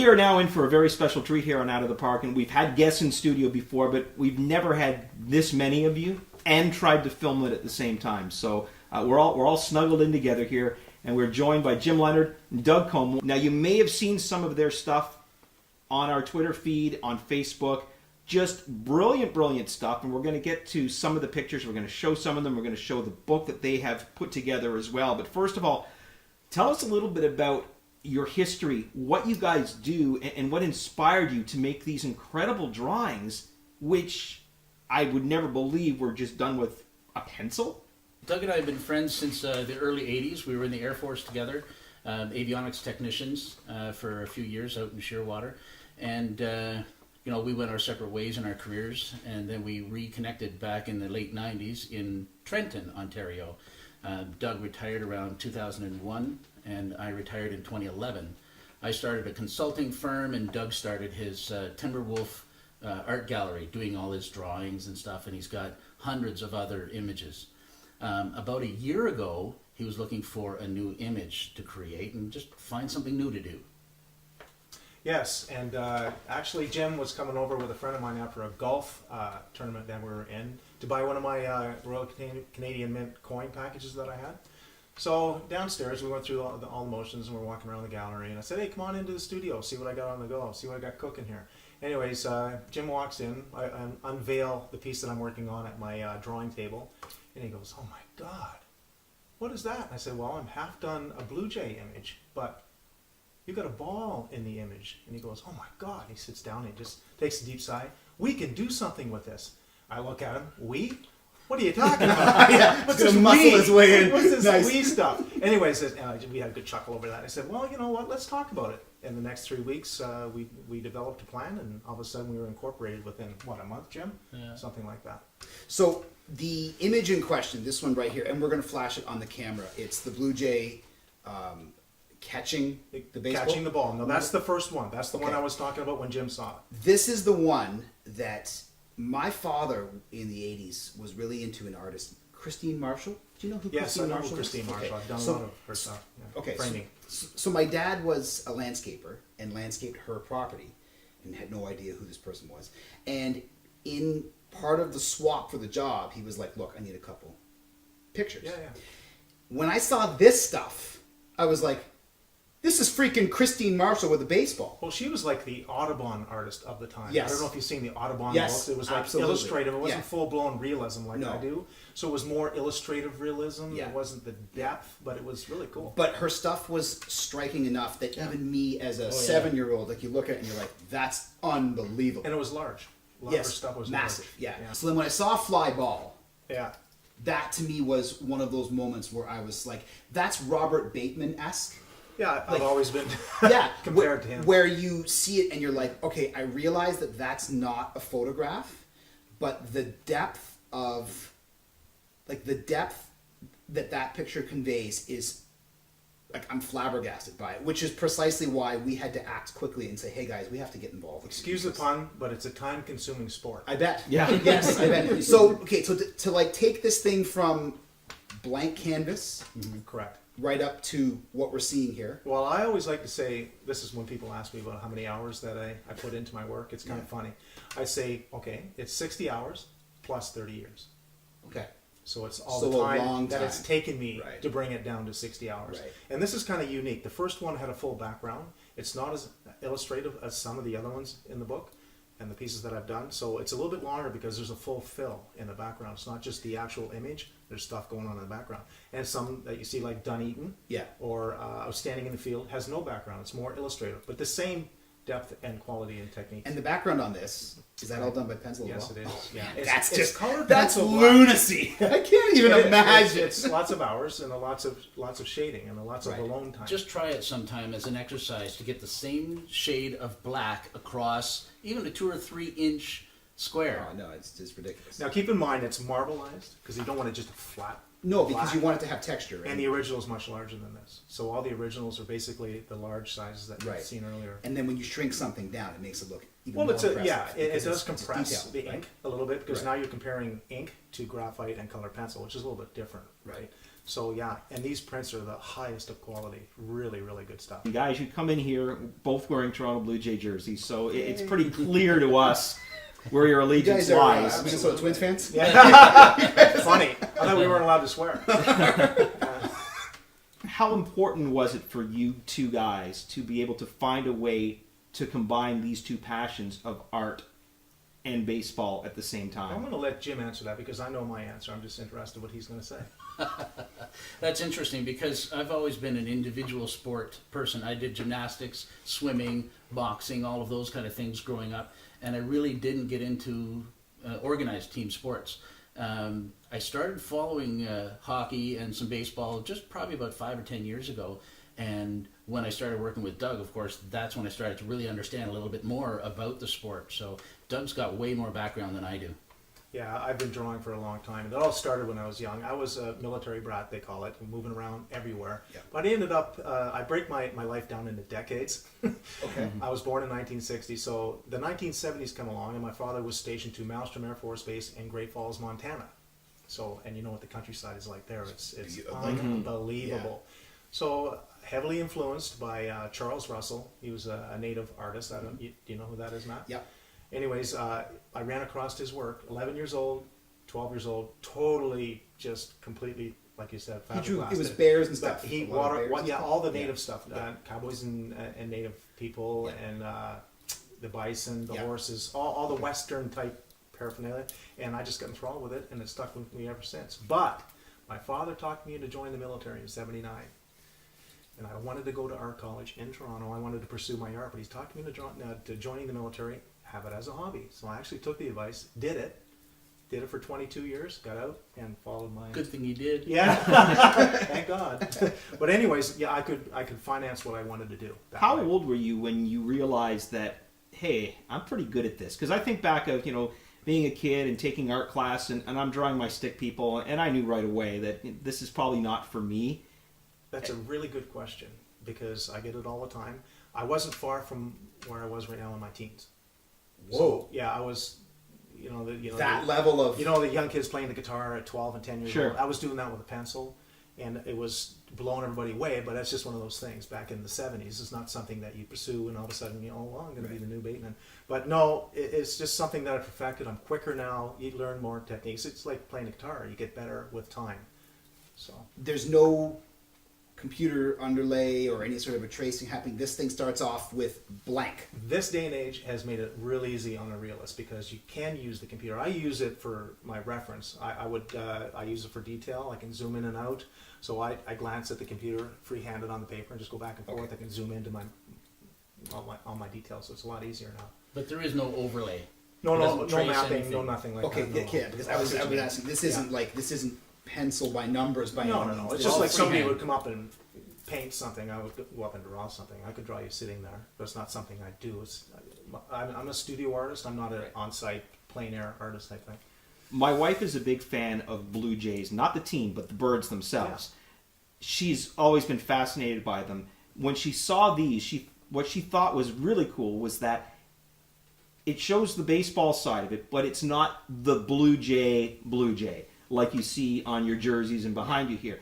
we are now in for a very special treat here on Outta the Park, and we've had guests in studio before, but we've never had this many of you and tried to film it at the same time. So we're all snuggled in together here, and we're joined by Jim Leonard and Doug Comeau. Now, you may have seen some of their stuff on our Twitter feed, on Facebook. Just brilliant, brilliant stuff, and we're going to get to some of the pictures. We're going to show some of them. We're going to show the book that they have put together as well. But first of all, tell us a little bit about your history, what you guys do, and what inspired you to make these incredible drawings, which I would never believe were just done with a pencil. Doug and I have been friends since the early 80s. We were in the Air Force together, avionics technicians for a few years out in Shearwater. And, we went our separate ways in our careers, and then we reconnected back in the late 90s in Trenton, Ontario. Doug retired around 2001, and I retired in 2011. I started a consulting firm, and Doug started his Timberwolf art gallery, doing all his drawings and stuff, and he's got hundreds of other images. About a year ago, he was looking for a new image to create and just find something new to do. Yes, and actually Jim was coming over with a friend of mine after a golf tournament that we were in to buy one of my Royal Canadian Mint coin packages that I had. So downstairs we went through all the motions and we're walking around the gallery, and I said, hey, come on into the studio, see what I got on the go, see what I got cooking here. Anyways, Jim walks in, I unveil the piece that I'm working on at my drawing table, and he goes, oh my God, what is that? And I said, well, I'm half done a Blue Jay image, but you got a ball in the image. And he goes, oh my God. He sits down and he just takes a deep sigh. We can do something with this. I look at him. We? What are you talking about? What's this muscle his way in. What's this Nice. we stuff? Anyways, we had a good chuckle over that. I said, well, you know what? Let's talk about it. In the next 3 weeks, we developed a plan, and all of a sudden we were incorporated within, a month, Jim? Yeah. Something like that. So the image in question, this one right here, and we're going to flash it on the camera. It's the Blue Jay catching the baseball? Catching the ball. No, that's the first one. That's the one I was talking about when Jim saw it. This is the one that my father in the 80s was really into, an artist, Christine Marshall. Do you know who Christine Marshall is? Yes, I know Christine Marshall. Okay. I've done a lot of her stuff. Yeah. Okay. Framing. So my dad was a landscaper and landscaped her property and had no idea who this person was. And in part of the swap for the job, he was like, look, I need a couple pictures. Yeah. When I saw this stuff, I was like, this is freaking Christine Marshall with a baseball. Well, she was like the Audubon artist of the time. Yes. I don't know if you've seen the Audubon Yes, books. It was like absolutely. illustrative. It wasn't full-blown realism like No. I do. So it was more illustrative realism. Yeah. It wasn't the depth, but it was really cool. But her stuff was striking enough that even me as a 7-year-old, like you look at it and you're like, that's unbelievable. And it was large. A lot of her stuff was massive. large. Yeah. So then when I saw Fly Ball, Yeah. that to me was one of those moments where I was like, that's Robert Bateman-esque. Yeah, I've always been compared to him. Where you see it and you're like, okay, I realize that that's not a photograph, but the depth that picture conveys is, like, I'm flabbergasted by it, which is precisely why we had to act quickly and say, hey guys, we have to get involved. Excuse the pun, but it's a time-consuming sport. I bet. Yeah. Yes, I bet. So, okay, so to like take this thing from blank canvas, Correct. right up to what we're seeing here. Well, I always like to say, this is when people ask me about how many hours that I put into my work. It's kind of funny. I say, okay, it's 60 hours plus 30 years. Okay. So it's all So the a time long that time. it's taken me Right. to bring it down to 60 hours. Right. And this is kind of unique. The first one had a full background. It's not as illustrative as some of the other ones in the book and the pieces that I've done. So it's a little bit longer because there's a full fill in the background. It's not just the actual image. There's stuff going on in the background. And some that you see like Dunedin or I was standing in the field has no background. It's more illustrative, but the same depth and quality and technique. And the background on this, is that all done by pencil? Yes, as it well? is. Yeah, That's just colored that's pencil black. lunacy. I can't even imagine. It's lots of hours and lots of shading and lots of alone time. Just try it sometime as an exercise to get the same shade of black across even a 2 or 3 inch square. Oh, no, it's just ridiculous. Now keep in mind it's marbleized because you don't want it just flat. No, because black. you want it to have texture. Right? And the original is much larger than this. So all the originals are basically the large sizes that you've seen earlier. And then when you shrink something down, it makes it look even Well, more it impressive. does compress detailed, the ink a little bit because now you're comparing ink to graphite and color pencil, which is a little bit different, right? So yeah, and these prints are the highest of quality. Really, really good stuff. You guys, you come in here both wearing Toronto Blue Jay jerseys, so it's pretty clear to us where your You allegiance guys are lies. Minnesota Twins fans? Funny. I thought we weren't allowed to swear. How important was it for you two guys to be able to find a way to combine these two passions of art and baseball at the same I'm time? going to let Jim answer that because I know my answer. I'm just interested what he's going to say. That's interesting because I've always been an individual sport person. I did gymnastics, swimming, boxing, all of those kind of things growing up, and I really didn't get into organized team sports. I started following hockey and some baseball just probably about 5 or 10 years ago, and when I started working with Doug, of course, that's when I started to really understand a little bit more about the sport. So Doug's got way more background than I do. Yeah, I've been drawing for a long time. It all started when I was young. I was a military brat, they call it, moving around everywhere. Yeah. But I ended up, I break my life down into decades. Okay. I was born in 1960, so the 1970s come along, and my father was stationed to Malmstrom Air Force Base in Great Falls, Montana. So, and you know what the countryside is like there. It's unbelievable. So, heavily influenced by Charles Russell. He was a native artist. Do you know who that is, Matt? Yeah. Anyways, I ran across his work, 11 years old, 12 years old, totally just completely, like you said, He drew, flabbergasted. it was bears and But stuff. he A lot of bears and stuff. all the native Yeah. stuff, cowboys and native people, Yeah. and the bison, the Yeah. horses, all the Western type paraphernalia, and I just got enthralled with it, and it's stuck with me ever since. But my father talked me into joining the military in '79. And I wanted to go to art college in Toronto. I wanted to pursue my art, but he's talked me to joining the military, have it as a hobby. So I actually took the advice, did it for 22 years, got out, and followed my... Good thing you did. Yeah, thank God. But anyways, yeah, I could finance what I wanted to do. How old were you when you realized that, hey, I'm pretty good at this? Because I think back of, being a kid and taking art class, and I'm drawing my stick people, and I knew right away that this is probably not for me. That's a really good question because I get it all the time. I wasn't far from where I was right now in my teens. Whoa. So, yeah, I was, That level of... the young kids playing the guitar at 12 and 10 years Sure. old. I was doing that with a pencil, and it was blowing everybody away. But that's just one of those things. Back in the '70s, it's not something that you pursue, and all of a sudden, I'm going to be the new Bateman. But no, it's just something that I perfected. I'm quicker now. You learn more techniques. It's like playing the guitar. You get better with time. So There's no computer underlay or any sort of a tracing happening. This thing starts off with blank. this day and age has made it real easy on a realist because you can use the computer. I use it for my reference. I use it for detail. I can zoom in and out. So I glance at the computer free-handed on the paper and just go back and forth. Okay. I can zoom into all my details. So it's a lot easier now. But there is no overlay. No It doesn't trace mapping, anything. no nothing like Okay, that. yeah, because I was asking, this isn't pencil by numbers by No, any no. means. It's This just is like somebody freehand. would come up and paint something. I would go up and draw something. I could draw you sitting there, but it's not something I do. I'm a studio artist. I'm not an on-site plein air artist, I think. My wife is a big fan of Blue Jays, not the team, but the birds themselves. She's always been fascinated by them. When she saw these, what she thought was really cool was that it shows the baseball side of it, but it's not the Blue Jay like you see on your jerseys and behind you here.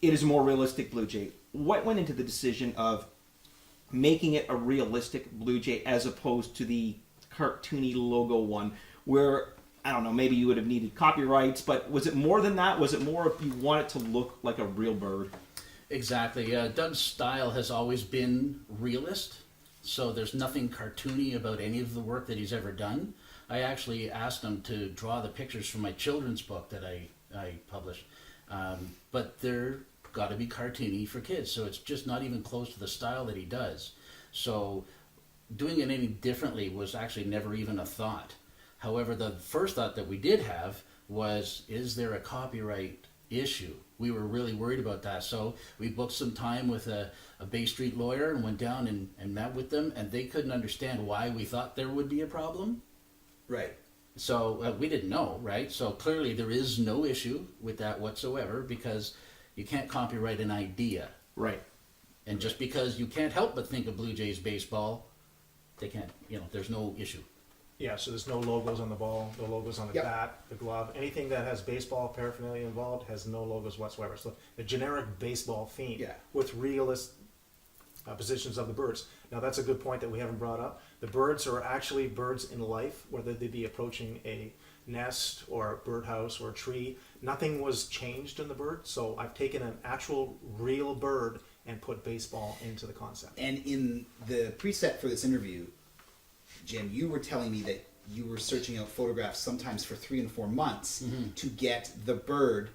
It is a more realistic Blue Jay. What went into the decision of making it a realistic Blue Jay as opposed to the cartoony logo one where, I don't know, maybe you would have needed copyrights, but was it more than that? Was it more if you want it to look like a real bird? Exactly. Doug's style has always been realist, so there's nothing cartoony about any of the work that he's ever done. I actually asked him to draw the pictures from my children's book that I published, but they're got to be cartoony for kids, so it's just not even close to the style that he does. So doing it any differently was actually never even a thought. However, the first thought that we did have was, is there a copyright issue? We were really worried about that. So we booked some time with a Bay Street lawyer and went down and met with them, and they couldn't understand why we thought there would be a problem. Right. So we didn't know, right? So clearly there is no issue with that whatsoever because you can't copyright an idea. Right. And just because you can't help but think of Blue Jays baseball, they can't, there's no issue. Yeah, so there's no logos on the ball, no logos on the Yep. bat, the glove. Anything that has baseball paraphernalia involved has no logos whatsoever. So the generic baseball theme Yeah. with realist positions of the birds. Now that's a good point that we haven't brought up. The birds are actually birds in life, whether they be approaching a nest or a birdhouse or a tree. Nothing was changed in the bird, so I've taken an actual real bird and put baseball into the concept. And in the preset for this interview, Jim, you were telling me that you were searching out photographs sometimes for 3 and 4 months to get the bird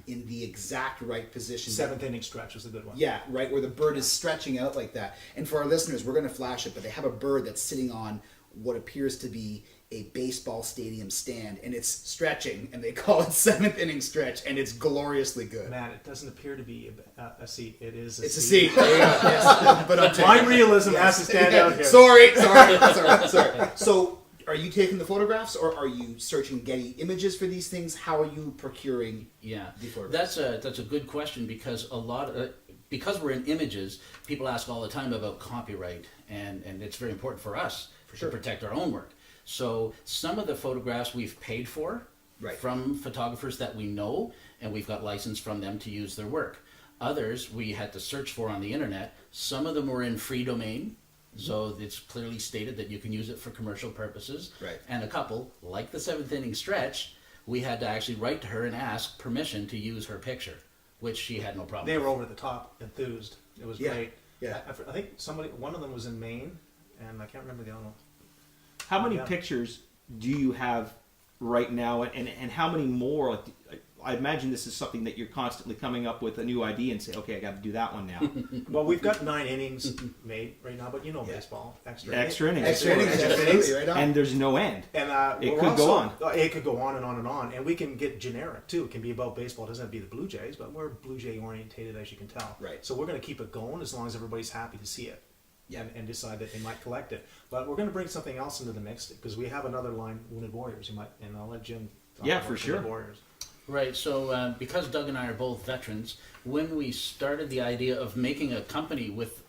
in the exact right position. Seventh inning stretch was a good one. Yeah, right, where the bird is stretching out like that. And for our listeners, we're going to flash it, but they have a bird that's sitting on what appears to be a baseball stadium stand, and it's stretching, and they call it 7th inning stretch, and it's gloriously good. Matt, it doesn't appear to be a seat. It is a It's a seat. seat. There you go. Yes. But I'm My realism has to stand out here. Sorry. So, are you taking the photographs, or are you searching Getty Images for these things? How are you procuring? Yeah, the photographs? that's a good question, because because we're in images, people ask all the time about copyright, and it's very important for us sure. to protect our own work. So some of the photographs we've paid for Right. from photographers that we know, and we've got license from them to use their work. Others we had to search for on the internet. Some of them were in free domain, so it's clearly stated that you can use it for commercial purposes. Right. And a couple, like the 7th inning stretch, we had to actually write to her and ask permission to use her picture, which she had no problem They with. were over the top enthused. It was Yeah, great. yeah. I think one of them was in Maine, and I can't remember the other one. How many Yeah. pictures do you have right now, and how many more? I imagine this is something that you're constantly coming up with a new idea and say, okay, I got to do that one now. Well, we've got 9 innings made right now, but Yeah. baseball, extra Extra innings. Extra innings, absolutely, right on. And there's no end. And It we're could go on. It could go on and on and on, and we can get generic too. It can be about baseball. It doesn't have to be the Blue Jays, but we're Blue Jay orientated, as you can tell. Right. So we're going to keep it going as long as everybody's happy to see it. Yeah. And decide that they might collect it. But we're going to bring something else into the mix because we have another line, Wounded Warriors. And I'll let Jim talk Yeah, about for sure. Wounded Warriors. Right, so because Doug and I are both veterans, when we started the idea of making a company with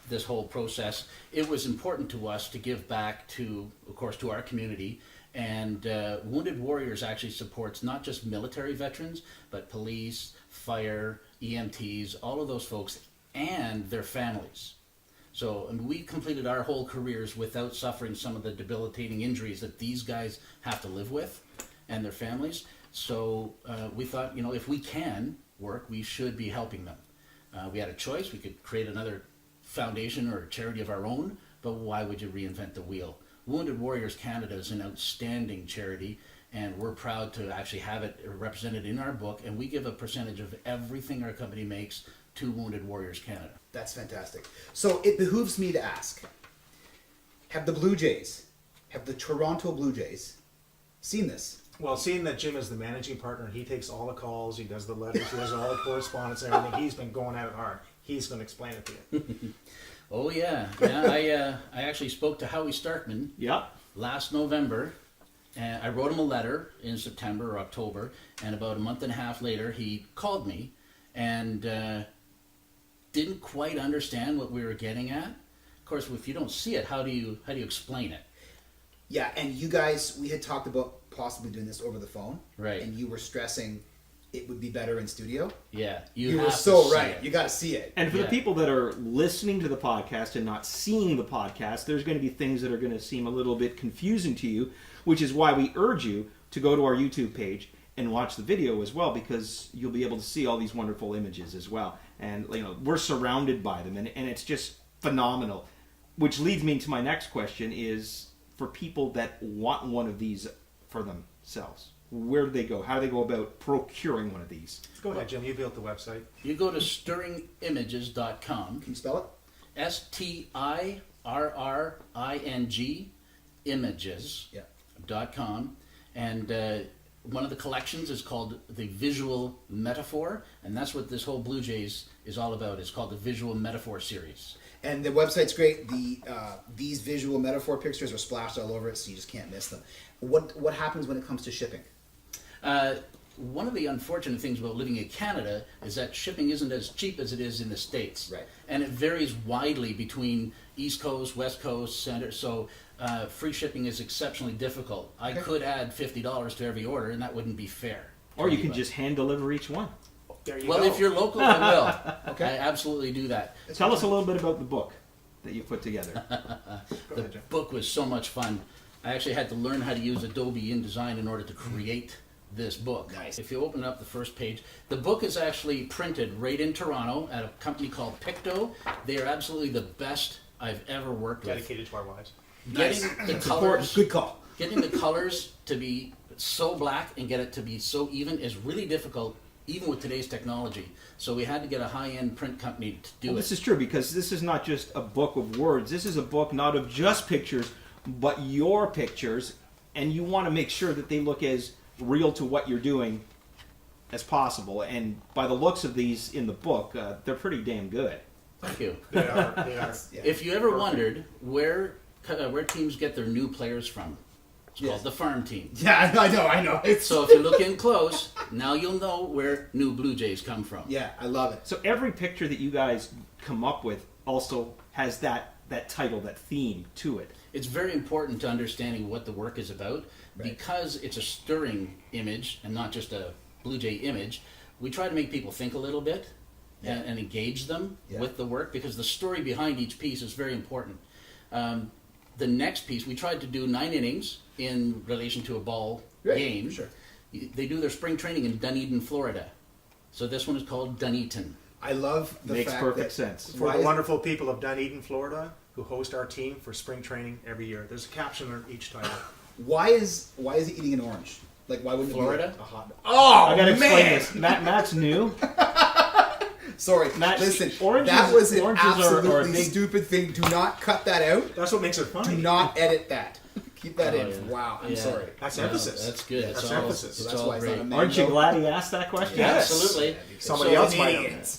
this whole process, it was important to us to give back to, of course, to our community. And Wounded Warriors actually supports not just military veterans, but police, fire, EMTs, all of those folks, and their families. So we completed our whole careers without suffering some of the debilitating injuries that these guys have to live with and their families. So we thought, if we can work, we should be helping them. We had a choice. We could create another foundation or a charity of our own, but why would you reinvent the wheel? Wounded Warriors Canada is an outstanding charity, and we're proud to actually have it represented in our book, and we give a percentage of everything our company makes to Wounded Warriors Canada. That's fantastic. So it behooves me to ask, have the Toronto Blue Jays seen this? Well, seeing that Jim is the managing partner, he takes all the calls, he does the letters, he does all the correspondence and everything. He's been going at it hard. He's going to explain it to you. Oh yeah. I actually spoke to Howie Starkman Yep. last November, and I wrote him a letter in September or October, and about a month and a half later he called me and didn't quite understand what we were getting at. Of course, if you don't see it, how do you explain it? Yeah, and you guys, we had talked about possibly doing this over the phone. Right. And you were stressing it would be better in studio. Yeah, You have were to so see right. it. You got to see it. And for the Yeah. people that are listening to the podcast and not seeing the podcast, there's going to be things that are going to seem a little bit confusing to you, which is why we urge you to go to our YouTube page and watch the video as well, because you'll be able to see all these wonderful images as well. And we're surrounded by them, and it's just phenomenal. Which leads me to my next question is, for people that want one of these for themselves, where do they go? How do they go about procuring one of these? Go ahead, Jim. You built the website. You go to stirringimages.com. Can you spell it? STIRRING images.com, and one of the collections is called the Visual Metaphor, and that's what this whole Blue Jays is all about. It's called the Visual Metaphor series. And the website's great. These visual metaphor pictures are splashed all over it, so you just can't miss them. What happens when it comes to shipping? one of the unfortunate things about living in Canada is that shipping isn't as cheap as it is in the States. Right. And it varies widely between East Coast, West Coast, Center. So free shipping is exceptionally difficult. I could add $50 to every order, and that wouldn't be fair. Or you can just hand deliver each one. There you Well, go. if you're local, I will. Okay. I absolutely do that. Tell us a little bit about the book that you put together. Go The ahead, Jim. book was so much fun. I actually had to learn how to use Adobe InDesign in order to create this book. Nice. If you open up the first page, the book is actually printed right in Toronto at a company called Picto. They are absolutely the best I've ever worked with. Dedicated to our wives. Getting the colors, Good call. getting the colors to be so black and get it to be so even is really difficult, even with today's technology. So we had to get a high-end print company to do Well, it. this is true because this is not just a book of words. This is a book not of just pictures, but your pictures, and you want to make sure that they look as real to what you're doing as possible. And by the looks of these in the book, they're pretty damn good. Thank you. They are. They are. Yeah. If you ever wondered where teams get their new players from, it's Yes. called the farm team. Yeah, I know. It's So if you look in close, now you'll know where new Blue Jays come from. yeah, I love it. So every picture that you guys come up with also has that title, that theme to it. It's very important to understanding what the work is about Right. because it's a stirring image and not just a Blue Jay image. We try to make people think a little bit Yeah. and engage them Yeah. with the work because the story behind each piece is very important. The next piece, we tried to do 9 innings in relation to a ball Right, game. sure. They do their spring training in Dunedin, Florida. So this one is called Dunedin. I love the Makes fact perfect that sense. For Why the is- wonderful people of Dunedin, Florida, who host our team for spring training every year. There's a caption on each title. Why is he eating an orange? Like why wouldn't Florida? it be a hot? Oh, I gotta explain man! this. Matt's new. Sorry, Matt, listen. oranges- that was an oranges are a absolutely big- stupid thing. Do not cut that out. That's what makes it Do funny. not edit that. Keep that Oh, in. yeah. Wow, I'm Yeah. sorry. That's No, emphasis. That's good. Yeah, It's that's all, emphasis. It's So that's all why it's not great. a mango. Aren't you glad he asked that question? Yeah. Absolutely. Somebody So else the might have. Canadians.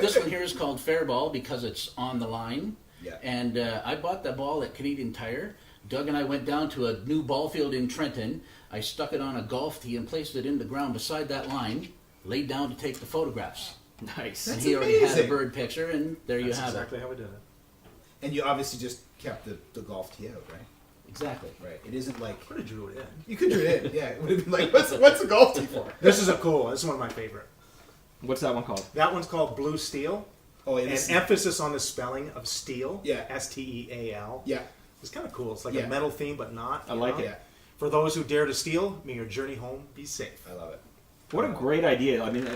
This one here is called Fairball because it's on the line. Yeah. And I bought the ball at Canadian Tire. Doug and I went down to a new ball field in Trenton. I stuck it on a golf tee and placed it in the ground beside that line, laid down to take the photographs. Nice. And That's he already had a amazing. bird picture, and there you That's have exactly how we did it. And you obviously just kept the golf tee out, right? it. Exactly. Right. It isn't like Could have drew it in. you could do it in. Yeah, it would have been like, what's the golf tee for? This is a cool one. This is one of my favorite. What's that one called? That one's called Blue Steel. Oh, yeah, And this- emphasis on the spelling of steel. Yeah. STEAL. yeah, It's kind of cool. It's like Yeah. a metal theme, but not. I you like know? it. yeah. For those who dare to steal, may your journey home be safe. I love it. What a great idea! I mean,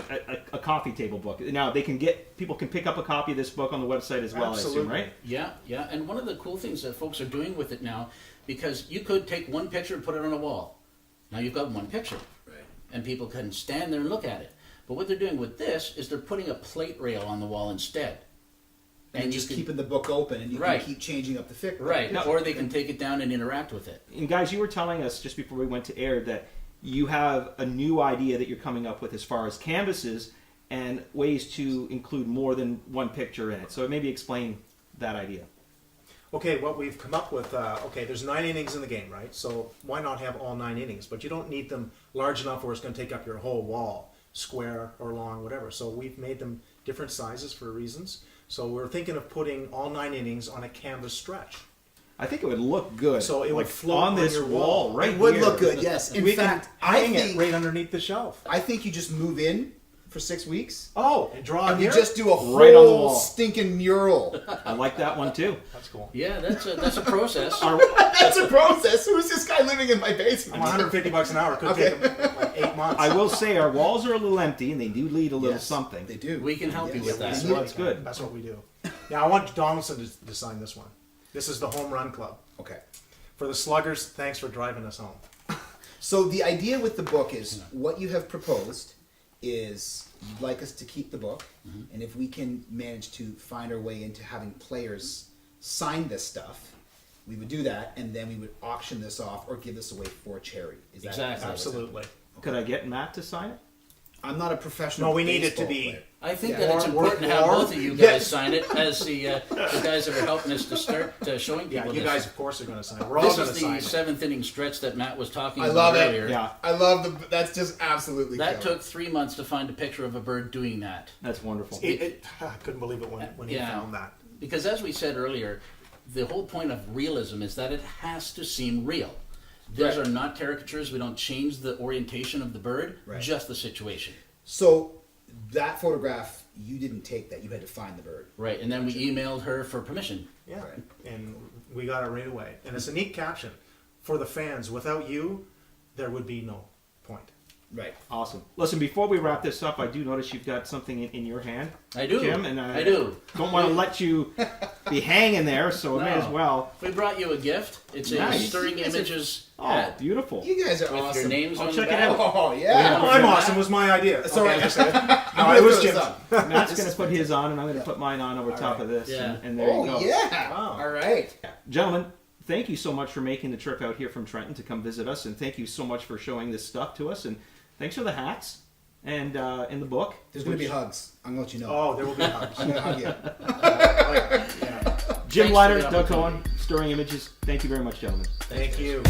a coffee table book. Now people can pick up a copy of this book on the website as well. I assume, Absolutely. right? Yeah, yeah. And one of the cool things that folks are doing with it now, because you could take one picture and put it on a wall. Now you've got one picture. Right. And people can stand there and look at it. But what they're doing with this is they're putting a plate rail on the wall instead. And, you just can- keeping the book open, and you Right. can keep changing up the thick. Right, No. or they can take it down and interact with it. And guys, you were telling us just before we went to air that you have a new idea that you're coming up with as far as canvases and ways to include more than one picture in it. So maybe explain that idea. Okay, what we've come up with, there's 9 innings in the game, right? So why not have all 9 innings? But you don't need them large enough where it's going to take up your whole wall, square or long, whatever. So we've made them different sizes for reasons. So we're thinking of putting all 9 innings on a canvas stretch. I think it would look good. So it would like, float on on this your wall, wall. right It would here. look good. Yes. In We fact, can I hang it think right underneath the shelf. I think you just move in for 6 weeks, Oh, and draw and here? you just do a whole Right on the wall. stinking mural. I like that one too. That's cool. Yeah, that's a process. That's a process. Who is this guy living in my I'm basement? $150 an hour. Could Okay. take them like 8 months. I will say our walls are a little empty and they do need a little Yes, something. They do. We can help you with that. That's Yeah, what- it's good. That's what we do. Now I want Donaldson to design this one. This is the home run club. Okay. For the sluggers, thanks for driving us home. So the idea with the book is what you have proposed is you'd like us to keep the book, and if we can manage to find our way into having players sign this stuff, we would do that, and then we would auction this off or give this away for charity. Is that Exactly. what's Absolutely. Could I get Matt to sign it? I'm not a professional. No, we need it to baseball be player. I think Yeah. that it's Or- important to or- have both of you guys sign it as the guys that are helping us to start showing Yeah, people you this. guys, of course, are going to sign. We're all This going to is sign. the seventh inning stretch that Matt was talking I about love it. earlier. Yeah, I love the. That's just absolutely. That killer. took 3 months to find a picture of a bird doing that. that's wonderful. I couldn't believe it when he Yeah. found that. Because as we said earlier, the whole point of realism is that it has to seem real. Those Right. are not caricatures. We don't change the orientation of the bird, Right. just the situation. So that photograph, you didn't take that. You had to find the bird. Right, and then we emailed her for permission. Yeah, Right. and we got it right away. And it's a neat caption for the fans. Without you, there would be no point. Right. Awesome. Listen, before we wrap this up, I do notice you've got something in your hand, I do. Jim, and I do. Don't want to let you be hanging there, so I may No. as well. We brought you a gift. It's a Nice. Stirring You guys are- Images Oh, hat beautiful. You guys are with awesome. your names I'll on check the it back. out. Oh Yeah. yeah. Oh, I'm awesome. Was my idea. Sorry. Okay, I just said it. No, I'm it gonna was throw this Jim's. up. Matt's going to put his on, and I'm going to put mine on over top of this, Yeah. and there you Oh go. yeah. Wow. All right. Gentlemen, thank you so much for making the trip out here from Trenton to come visit us, and thank you so much for showing this stuff to us, and thanks for the hats and in the book. There's gonna be which- hugs. I'm gonna let you know. Oh, there will be hugs. I'm gonna hug you. Yeah. Jim Thanks for Leonard, the Doug Comeau, opportunity. Stirring Images. Thank you very much, gentlemen. Thank you.